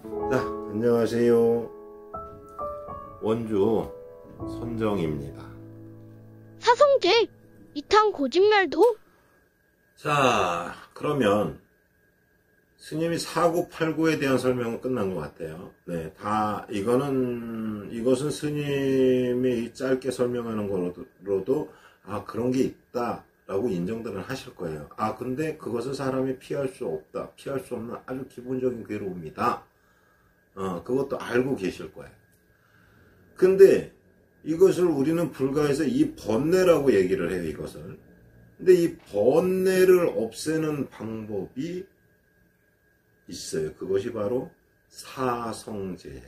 자, 안녕하세요. 원주 선정입니다. 사성제, 이탄 거짓말도? 자, 그러면 스님이 사구팔구에 대한 설명은 끝난 것 같아요. 네, 이것은 스님이 짧게 설명하는 거로도, 그런 게 있다라고 인정들은 하실 거예요. 근데 그것은 사람이 피할 수 없다. 피할 수 없는 아주 기본적인 괴로움이다. 그것도 알고 계실 거예요. 근데 이것을 우리는 불가해서 이 번뇌라고 얘기를 해요, 이것을. 근데 이 번뇌를 없애는 방법이 있어요. 그것이 바로 사성제예요.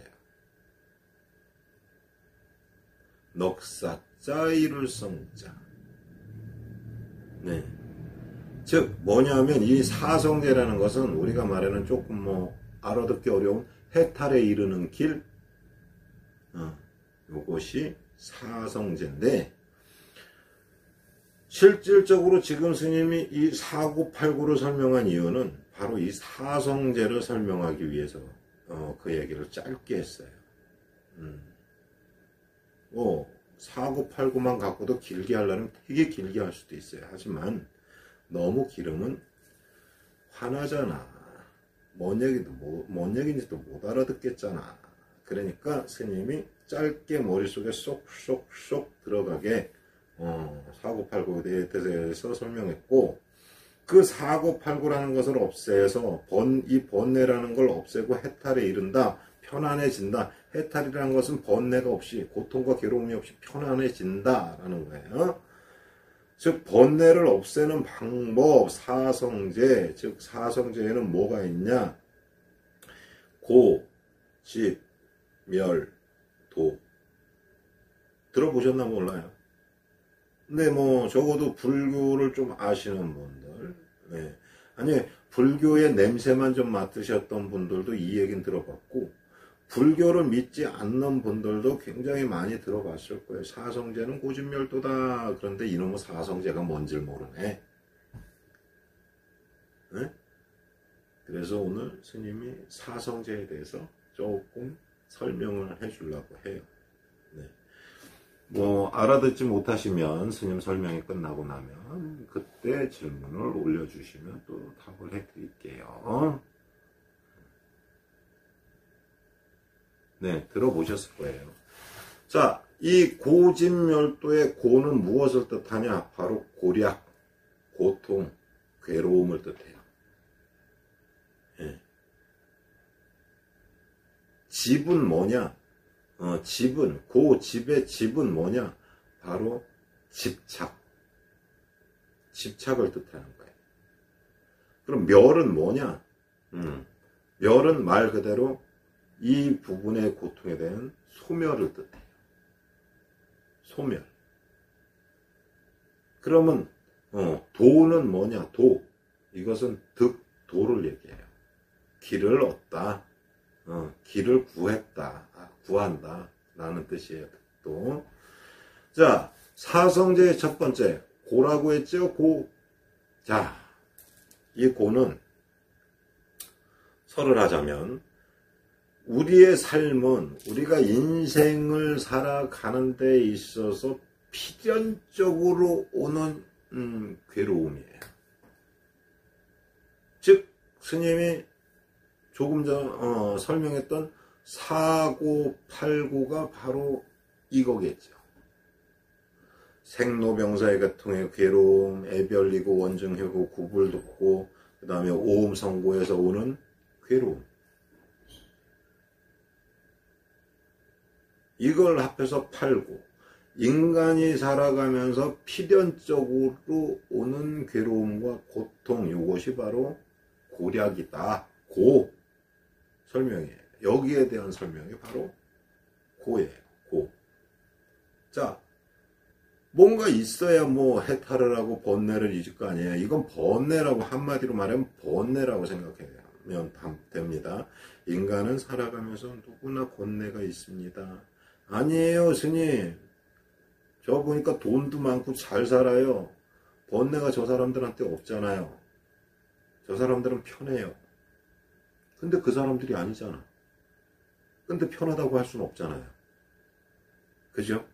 넉사자 이룰 성자. 네. 즉 뭐냐면 이 사성제라는 것은 우리가 말하는 조금 알아듣기 어려운 해탈에 이르는 길, 요것이 사성제인데, 실질적으로 지금 스님이 이 사구팔구를 설명한 이유는 바로 이 사성제를 설명하기 위해서 그 얘기를 짧게 했어요. 사구팔구만 갖고도 길게 하려면 되게 길게 할 수도 있어요. 하지만 너무 길으면 화나잖아. 뭔 얘기인지도 못 알아듣겠잖아. 그러니까 스님이 짧게 머릿속에 쏙쏙쏙 들어가게 사구팔구에 대해서 설명했고, 그 사구팔구라는 것을 없애서 이 번뇌라는 걸 없애고 해탈에 이른다, 편안해진다. 해탈이라는 것은 번뇌가 없이, 고통과 괴로움이 없이 편안해진다라는 거예요. 즉 번뇌를 없애는 방법, 사성제. 즉 사성제에는 뭐가 있냐? 고, 집, 멸, 도. 들어보셨나 몰라요. 근데 적어도 불교를 좀 아시는 분들, 네. 아니 불교의 냄새만 좀 맡으셨던 분들도 이 얘기는 들어봤고, 불교를 믿지 않는 분들도 굉장히 많이 들어봤을 거예요. 사성제는 고집멸도다. 그런데 이놈의 사성제가 뭔지를 모르네. 네? 그래서 오늘 스님이 사성제에 대해서 조금 설명을 해주려고 해요. 네. 알아듣지 못하시면 스님 설명이 끝나고 나면 그때 질문을 올려주시면 또 답을 해드릴게요. 네, 들어보셨을 거예요. 자, 이 고집멸도의 고는 무엇을 뜻하냐? 바로 고략, 고통, 괴로움을 뜻해요. 네. 집은 뭐냐? 집의 집은 뭐냐? 바로 집착. 집착을 뜻하는 거예요. 그럼 멸은 뭐냐? 멸은 말 그대로 이 부분의 고통에 대한 소멸을 뜻해요. 소멸. 그러면 도는 뭐냐? 도. 이것은 득도를 얘기해요. 길을 얻다. 길을 구했다. 구한다. 라는 뜻이에요. 득도. 자, 사성제의 첫 번째. 고라고 했죠? 고. 자, 이 고는 설을 하자면, 우리의 삶은 우리가 인생을 살아가는 데 있어서 필연적으로 오는 괴로움이에요. 즉 스님이 조금 전 설명했던 사고팔고가 바로 이거겠죠. 생로병사의 고통의 괴로움, 애별리고 원증회고 구불돋고, 그 다음에 오음성고에서 오는 괴로움. 이걸 합해서 팔고, 인간이 살아가면서 필연적으로 오는 괴로움과 고통, 이것이 바로 고략이다. 고 설명이에요. 여기에 대한 설명이 바로 고예요. 고. 자, 뭔가 있어야 해탈을 하고 번뇌를 잊을 거 아니에요. 이건 번뇌라고, 한마디로 말하면 번뇌라고 생각하면 됩니다. 인간은 살아가면서 누구나 번뇌가 있습니다. 아니에요, 스님. 저 보니까 돈도 많고 잘 살아요. 번뇌가 저 사람들한테 없잖아요. 저 사람들은 편해요. 근데 그 사람들이 아니잖아. 근데 편하다고 할 수는 없잖아요. 그죠?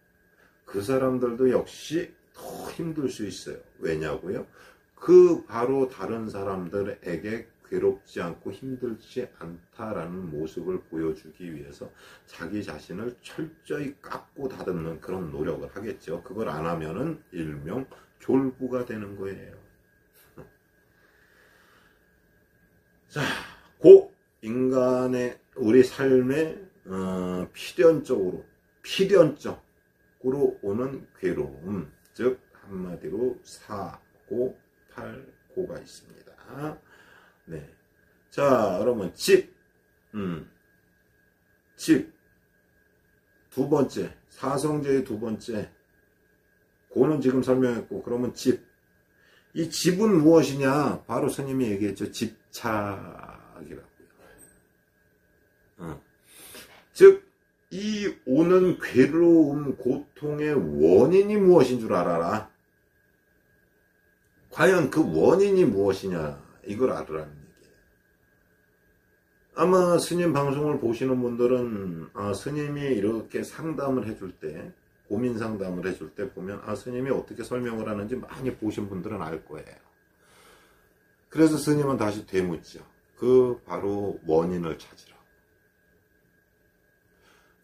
그 사람들도 역시 더 힘들 수 있어요. 왜냐고요? 그 바로 다른 사람들에게 괴롭지 않고 힘들지 않다라는 모습을 보여주기 위해서 자기 자신을 철저히 깎고 다듬는 그런 노력을 하겠죠. 그걸 안 하면은 일명 졸부가 되는 거예요. 자, 고 인간의 우리 삶의 필연적으로 오는 괴로움, 즉 한마디로 사고, 팔고가 있습니다. 네. 자, 그러면 집. 두 번째. 사성제의 두 번째. 고는 지금 설명했고, 그러면 집. 이 집은 무엇이냐? 바로 스님이 얘기했죠. 집착이라고요. 즉, 이 오는 괴로움, 고통의 원인이 무엇인 줄 알아라. 과연 그 원인이 무엇이냐, 이걸 알으라는 얘기예요. 아마 스님 방송을 보시는 분들은 스님이 이렇게 상담을 해줄 때, 고민 상담을 해줄 때 보면 스님이 어떻게 설명을 하는지 많이 보신 분들은 알 거예요. 그래서 스님은 다시 되묻죠. 그 바로 원인을 찾으라.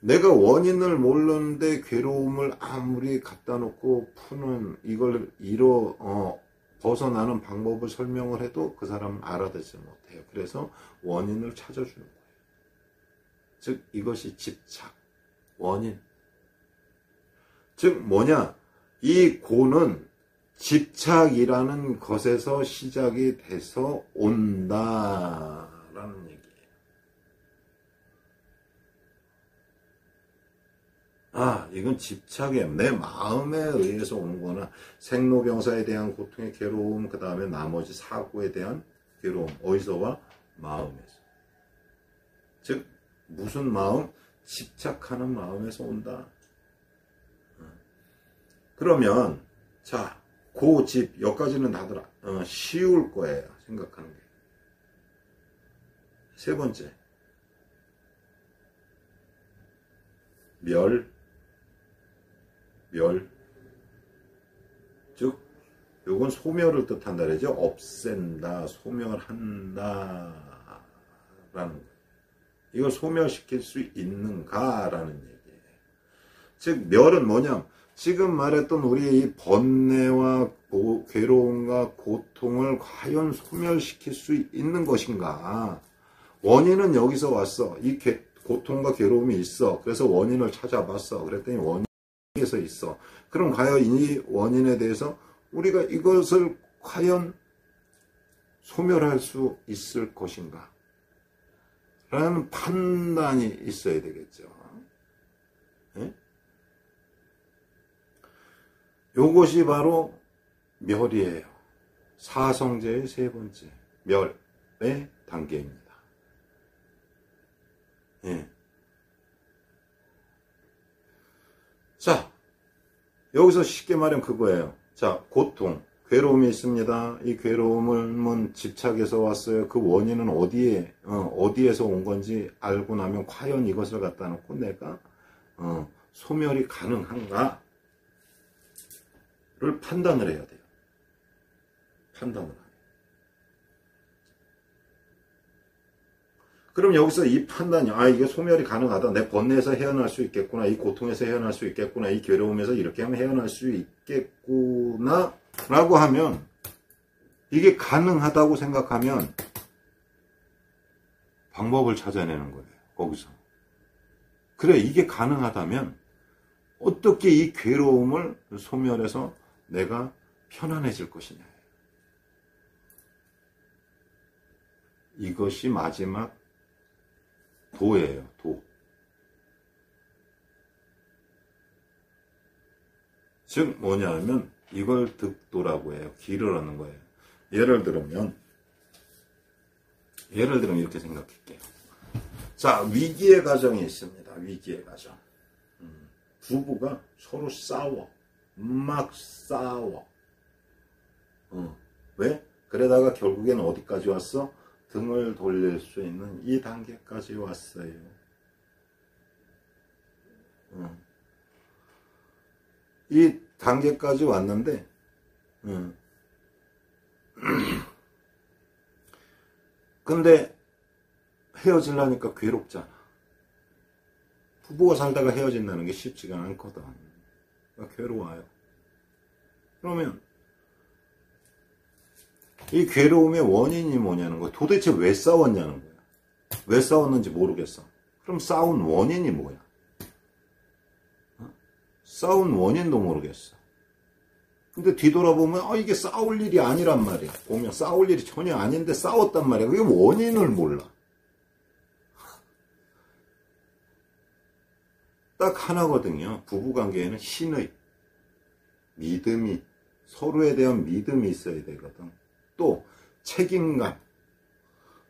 내가 원인을 모르는데 괴로움을 아무리 갖다 놓고 푸는 이걸 벗어나는 방법을 설명을 해도 그 사람은 알아듣지 못해요. 그래서 원인을 찾아주는 거예요. 즉 이것이 집착, 원인. 즉 뭐냐? 이 고는 집착이라는 것에서 시작이 돼서 온다라는 얘기예요. 이건 집착이에요. 내 마음에 의해서 오는 거나 생로병사에 대한 고통의 괴로움, 그 다음에 나머지 사고에 대한 괴로움. 어디서 와? 마음에서. 즉 무슨 마음? 집착하는 마음에서 온다. 그러면 자, 고집 여기까지는 다들 쉬울 거예요. 생각하는 게. 세 번째, 멸. 즉 요건 소멸을 뜻한다 그러죠. 없앤다, 소멸한다 라는 거예요. 이걸 소멸시킬 수 있는가라는 얘기예요. 즉 멸은 뭐냐? 지금 말했던 우리의 이 번뇌와 괴로움과 고통을 과연 소멸시킬 수 있는 것인가? 원인은 여기서 왔어. 이 고통과 괴로움이 있어. 그래서 원인을 찾아봤어. 그랬더니 원인에서 있어. 그럼 과연 이 원인에 대해서 우리가 이것을 과연 소멸할 수 있을 것인가? 라는 판단이 있어야 되겠죠. 네? 요것이 바로 멸이에요. 사성제의 세 번째, 멸의 단계입니다. 예. 자, 여기서 쉽게 말하면 그거예요. 자, 고통, 괴로움이 있습니다. 이 괴로움은 집착에서 왔어요. 그 원인은 어디에서 온 건지 알고 나면 과연 이것을 갖다 놓고 내가 소멸이 가능한가? 를 판단을 해야 돼요. 판단을 해요. 그럼 여기서 이 판단이 이게 소멸이 가능하다. 내 번뇌에서 헤어날 수 있겠구나. 이 고통에서 헤어날 수 있겠구나. 이 괴로움에서 이렇게 하면 헤어날 수 있겠구나 라고 하면 이게 가능하다고 생각하면 방법을 찾아내는 거예요. 거기서. 그래, 이게 가능하다면 어떻게 이 괴로움을 소멸해서 내가 편안해질 것이냐. 이것이 마지막 도예요. 도. 즉 뭐냐면 이걸 득도라고 해요. 길을 얻는 거예요. 예를 들면 이렇게 생각할게요. 자, 위기의 가정이 있습니다. 위기의 가정. 부부가 서로 싸워. 막 싸워. 왜? 그러다가 결국엔 어디까지 왔어? 등을 돌릴 수 있는 이 단계까지 왔어요. 이 단계까지 왔는데 근데 헤어지려니까 괴롭잖아. 부부가 살다가 헤어진다는 게 쉽지가 않거든. 그러니까 괴로워요. 그러면 이 괴로움의 원인이 뭐냐는 거야. 도대체 왜 싸웠냐는 거야. 왜 싸웠는지 모르겠어. 그럼 싸운 원인이 뭐야? 싸운 원인도 모르겠어. 근데 뒤돌아보면 이게 싸울 일이 아니란 말이야. 보면 싸울 일이 전혀 아닌데 싸웠단 말이야. 그게 원인을 몰라. 딱 하나거든요. 부부관계에는 신의, 믿음이, 서로에 대한 믿음이 있어야 되거든. 또 책임감,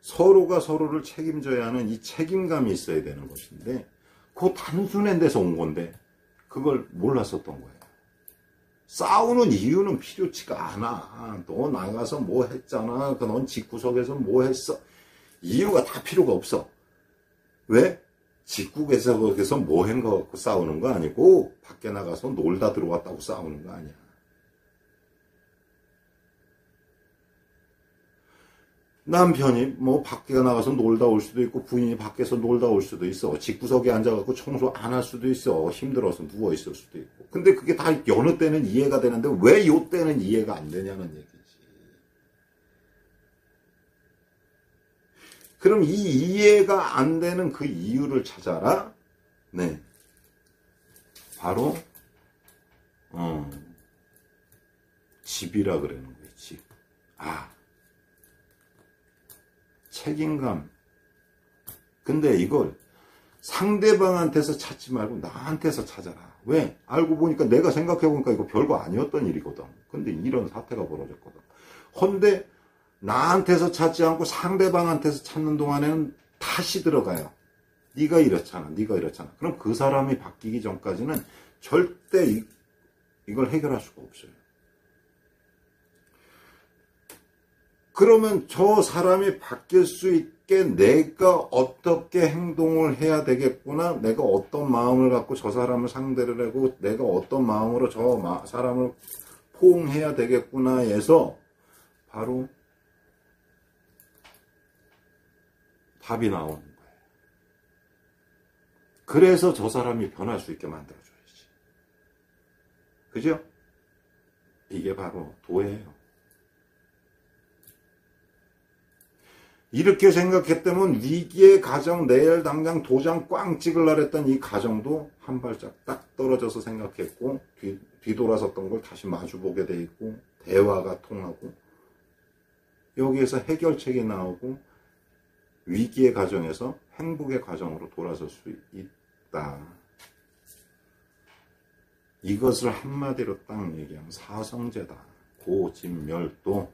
서로가 서로를 책임져야 하는 이 책임감이 있어야 되는 것인데 그 단순한 데서 온 건데 그걸 몰랐었던 거예요. 싸우는 이유는 필요치가 않아. 너 나가서 뭐 했잖아. 넌 집구석에서 뭐 했어. 이유가 다 필요가 없어. 왜? 집구석에서 거기서 뭐 한 거 갖고 싸우는 거 아니고 밖에 나가서 놀다 들어왔다고 싸우는 거 아니야. 남편이 뭐 밖에 나가서 놀다 올 수도 있고 부인이 밖에서 놀다 올 수도 있어. 집구석에 앉아갖고 청소 안 할 수도 있어. 힘들어서 누워 있을 수도 있고. 근데 그게 다 여느 때는 이해가 되는데 왜 요 때는 이해가 안 되냐는 얘기지. 그럼 이 이해가 안 되는 그 이유를 찾아라. 네. 바로 집이라 그러는 거예요. 집. 책임감. 근데 이걸 상대방한테서 찾지 말고 나한테서 찾아라. 왜? 알고 보니까 내가 생각해보니까 이거 별거 아니었던 일이거든. 근데 이런 사태가 벌어졌거든. 헌데 나한테서 찾지 않고 상대방한테서 찾는 동안에는 탓이 들어가요. 네가 이렇잖아. 네가 이렇잖아. 그럼 그 사람이 바뀌기 전까지는 절대 이걸 해결할 수가 없어요. 그러면 저 사람이 바뀔 수 있게 내가 어떻게 행동을 해야 되겠구나. 내가 어떤 마음을 갖고 저 사람을 상대를 하고 내가 어떤 마음으로 저 사람을 포옹해야 되겠구나 해서 바로 답이 나오는 거예요. 그래서 저 사람이 변할 수 있게 만들어줘야지. 그죠? 이게 바로 도예요. 이렇게 생각했다면 위기의 가정, 내일 당장 도장 꽝 찍으려고 했던 이 가정도 한 발짝 딱 떨어져서 생각했고 뒤돌아섰던 걸 다시 마주보게 돼 있고 대화가 통하고 여기에서 해결책이 나오고 위기의 가정에서 행복의 가정으로 돌아설 수 있다. 이것을 한마디로 딱 얘기하면 사성제다. 고진멸도.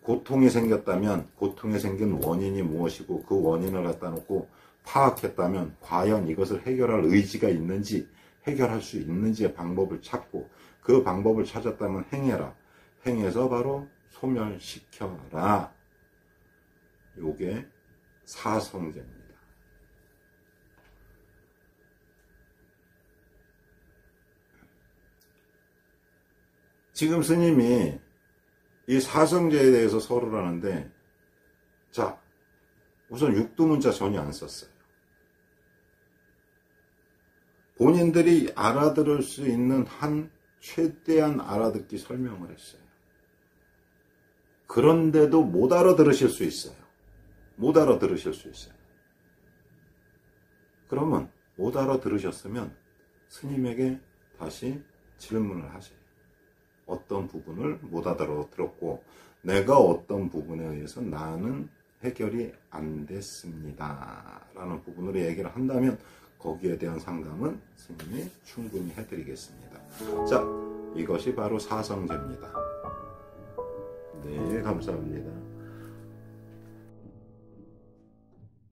고통이 생겼다면 고통이 생긴 원인이 무엇이고 그 원인을 갖다 놓고 파악했다면 과연 이것을 해결할 의지가 있는지 해결할 수 있는지의 방법을 찾고 그 방법을 찾았다면 행해라. 행해서 바로 소멸시켜라. 요게 사성제입니다. 지금 스님이 이 사성제에 대해서 설을 하는데, 자, 우선 육두문자 전혀 안 썼어요. 본인들이 알아들을 수 있는 한 최대한 알아듣기 설명을 했어요. 그런데도 못 알아들으실 수 있어요. 못 알아들으실 수 있어요. 그러면 못 알아들으셨으면 스님에게 다시 질문을 하세요. 어떤 부분을 못 알아들었고 내가 어떤 부분에 의해서 나는 해결이 안 됐습니다 라는 부분으로 얘기를 한다면 거기에 대한 상담은 스님이 충분히 해드리겠습니다. 자, 이것이 바로 사성제입니다. 네, 감사합니다.